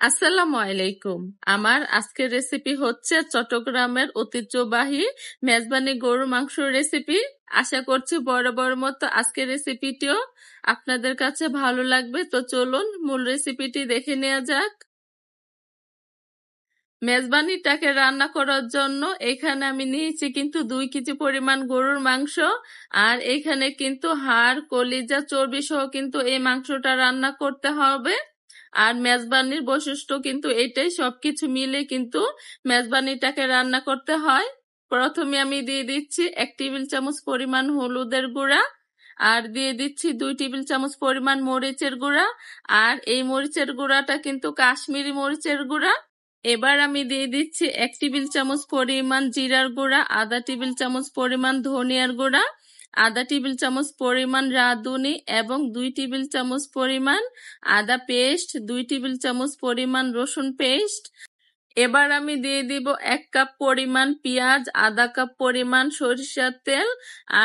আসসালামু আলাইকুম। আমার আজকের রেসিপি হচ্ছে চট্টগ্রামের ঐতিহ্যবাহী মেজবানি গরুর মাংসের রেসিপি। আশা করছি বরাবর মতো আজকের রেসিপিটিও আপনাদের কাছে ভালো লাগবে। তো চলুন মূল রেসিপিটি দেখে নেওয়া যাক। মেজবানিটাকে রান্না করার জন্য এখানে আমি নিয়েছি কিন্তু 2 কেজি পরিমাণ গরুর মাংস। আর এখানে কিন্তু হাড়, কলিজা, চর্বি সহ কিন্তু এই মাংসটা রান্না করতে হবে। আর মেজবানির বৈশিষ্ট্য কিন্তু এটাই, সবকিছু মিলে কিন্তু মেজবানিটাকে রান্না করতে হয়। প্রথমে আমি দিয়ে দিচ্ছি 1 টেবিল চামচ পরিমাণ হলুদের গুঁড়া, আর দিয়ে দিচ্ছি 2 টেবিল চামচ পরিমাণ মরিচের গুঁড়া। আর এই মরিচের গুঁড়াটা কিন্তু কাশ্মীরি মরিচের গুঁড়া। এবার আমি দিয়ে দিচ্ছি 1 টেবিল চামচ পরিমাণ জিরার গুঁড়া, আধা টেবিল চামচ পরিমাণ ধনিয়ার গুঁড়া, আধা টেবিল চামচ পরিমাণ রাঁধুনি এবং 2 টেবিল চামচ পরিমাণ আদা পেস্ট, 2 টেবিল চামচ পরিমাণ রসুন পেস্ট। এবার আমি দিয়ে দিব 1 কাপ পরিমাণ পেঁয়াজ, আধা কাপ পরিমাণ সরিষার তেল।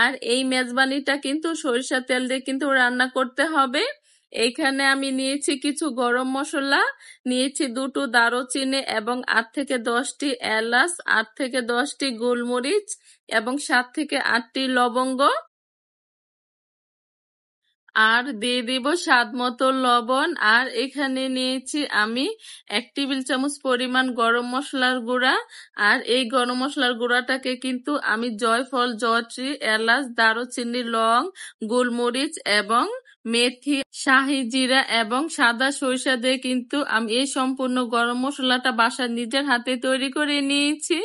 আর এই মেজবানিটা কিন্তু সরিষার তেল দিয়ে কিন্তু রান্না করতে হবে। এইখানে আমি নিয়েছি কিছু গরম মশলা, নিয়েছি 2টো দারুচিনি এবং 8 থেকে 10টি এলাচ, 8 থেকে 10টি গোলমরিচ এবং 7 থেকে 8টি লবঙ্গ। আর দিয়ে দিব স্বাদ মতো লবণ। আর এখানে নিয়েছি আমি 1 টেবিল চামচ পরিমাণ গরম মশলার গুঁড়া। আর এই গরম মশলার গুঁড়াটাকে কিন্তু আমি জয়ফল, জয়ত্রী, এলাচ, দারুচিনি, লং, গোলমরিচ এবং মেথি, শাহি জিরা এবং সাদা সরিষা দিয়ে কিন্তু আমি এই সম্পূর্ণ গরম মশলাটা বাসায় নিজের হাতে তৈরি করে নিয়েছি।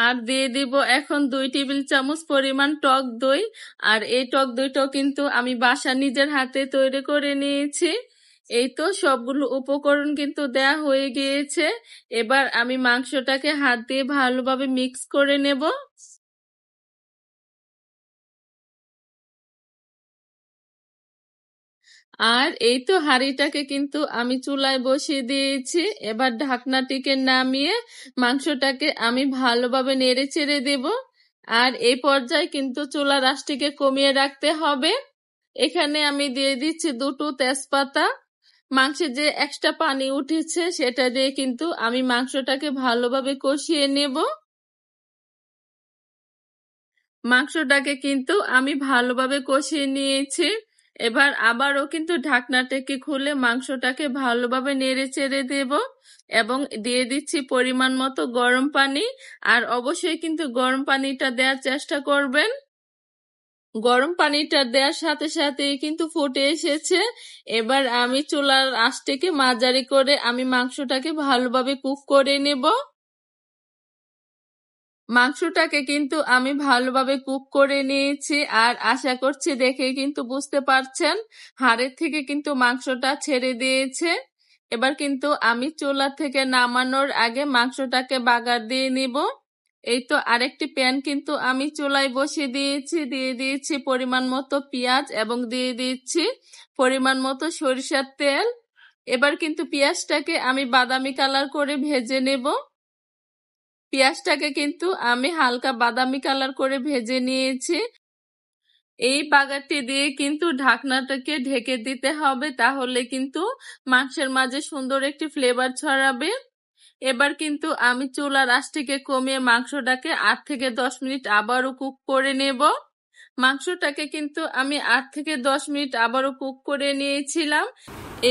আর দিয়ে দিব এখন 2 টেবিল চামচ পরিমাণ টক দই। আর এই টক দইটাও কিন্তু আমি বাসা নিজের হাতে তৈরি করে নিয়েছি। এই তো সবগুলো উপকরণ কিন্তু দেয়া হয়ে গিয়েছে। এবার আমি মাংসটাকে হাত দিয়ে ভালোভাবে মিক্স করে নেব। আর এই তো হাঁড়িটাকে কিন্তু আমি চুলায় বসিয়ে দিয়েছি। এবার ঢাকনাটিকে নামিয়ে মাংসটাকে আমি ভালোভাবে নেড়ে চেড়ে দেব। আর এই পর্যায়ে কিন্তু চুলার আঁচটিকে কমিয়ে রাখতে হবে। এখানে আমি দিয়ে দিচ্ছি 2টো তেজপাতা। মাংসে যে এক্সট্রা পানি উঠেছে সেটা দিয়ে কিন্তু আমি মাংসটাকে ভালোভাবে কষিয়ে নেব। মাংসটাকে কিন্তু আমি ভালোভাবে কষিয়ে নিয়েছি। এবার আবারও কিন্তু ঢাকনাটাকে খুলে মাংসটাকে ভালোভাবে নেড়ে চেড়ে দেব এবং দিয়ে দিচ্ছি পরিমাণ মতো গরম পানি। আর অবশ্যই কিন্তু গরম পানিটা দেওয়ার চেষ্টা করবেন। গরম পানিটা দেওয়ার সাথে সাথেই কিন্তু ফুটে এসেছে। এবার আমি চুলার আঁচটাকে মাঝারি করে আমি মাংসটাকে ভালোভাবে কুক করে নেব। মাংসটাকে কিন্তু আমি ভালোভাবে কুক করে নিয়েছি। আর আশা করছি দেখে কিন্তু বুঝতে পারছেন হাড়ের থেকে কিন্তু মাংসটা ছেড়ে দিয়েছে। এবার কিন্তু আমি চুলা থেকে নামানোর আগে মাংসটাকে বাগার দিয়ে নিব। এই তো আরেকটি প্যান কিন্তু আমি চুলায় বসিয়ে দিয়েছি, দিয়ে দিয়েছি পরিমাণ মতো পেঁয়াজ এবং দিয়ে দিচ্ছি পরিমাণ মতো সরিষার তেল। এবার কিন্তু পেঁয়াজটাকে আমি বাদামি কালার করে ভেজে নেব। পেঁয়াজটাকে কিন্তু আমি হালকা বাদামি কালার করে ভেজে নিয়েছি। এই বাগারটি দিয়ে কিন্তু ঢাকনাটাকে ঢেকে দিতে হবে, তাহলে কিন্তু মাংসের মাঝে সুন্দর একটি ফ্লেভার ছড়াবে। এবার কিন্তু আমি চুলার আঁচটিকে কমিয়ে মাংসটাকে 8 থেকে 10 মিনিট আবারও কুক করে নেব। মাংসটাকে কিন্তু আমি 8 থেকে 10 মিনিট আবারও কুক করে নিয়েছিলাম।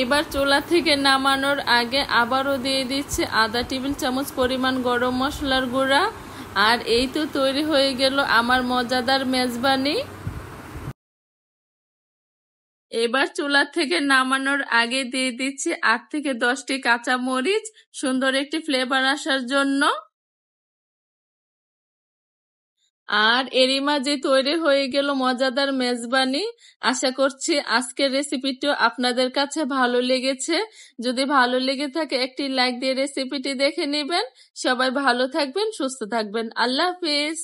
এবার চুলা থেকে নামানোর আগে আবারও দিয়ে দিচ্ছি আধা টেবিল চামচ পরিমাণ গরম মশলার গুঁড়া। আর এই তো তৈরি হয়ে গেল আমার মজাদার মেজবানি। এবার চুলা থেকে নামানোর আগে দিয়ে দিচ্ছি 8 থেকে 10টি কাঁচা মরিচ, সুন্দর একটি ফ্লেভার আসার জন্য। আর এরই মাঝে তৈরি হয়ে গেল মজাদার মেজবানি। আশা করছি আজকের রেসিপিটিও আপনাদের কাছে ভালো লেগেছে। যদি ভালো লেগে থাকে একটি লাইক দিয়ে রেসিপিটি দেখে নেবেন। সবাই ভালো থাকবেন, সুস্থ থাকবেন। আল্লাহ হাফেজ।